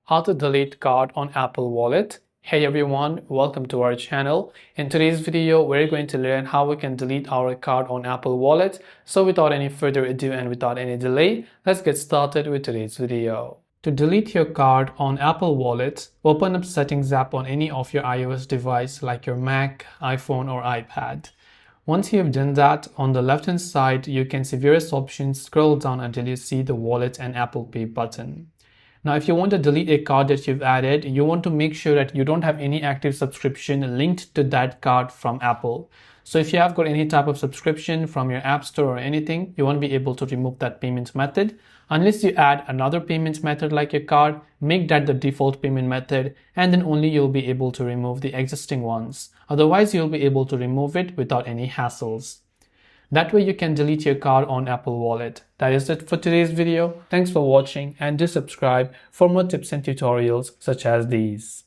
How to delete card on Apple Wallet. Hey everyone, welcome to our channel. In today's video, we're going to learn how we can delete our card on Apple Wallet. So without any further ado and without any delay, let's get started with today's video. To delete your card on Apple Wallet, open up Settings app on any of your iOS device like your Mac, iPhone or iPad. Once you have done that, on the left hand side, you can see various options. Scroll down until you see the Wallet and Apple Pay button. Now, if you want to delete a card that you've added, you want to make sure that you don't have any active subscription linked to that card from Apple. So if you have got any type of subscription from your App Store or anything, you won't be able to remove that payment method. Unless you add another payment method like your card, make that the default payment method, and then only you'll be able to remove the existing ones. Otherwise, you'll be able to remove it without any hassles. That way you can delete your card on Apple Wallet. That is it for today's video. Thanks for watching and do subscribe for more tips and tutorials such as these.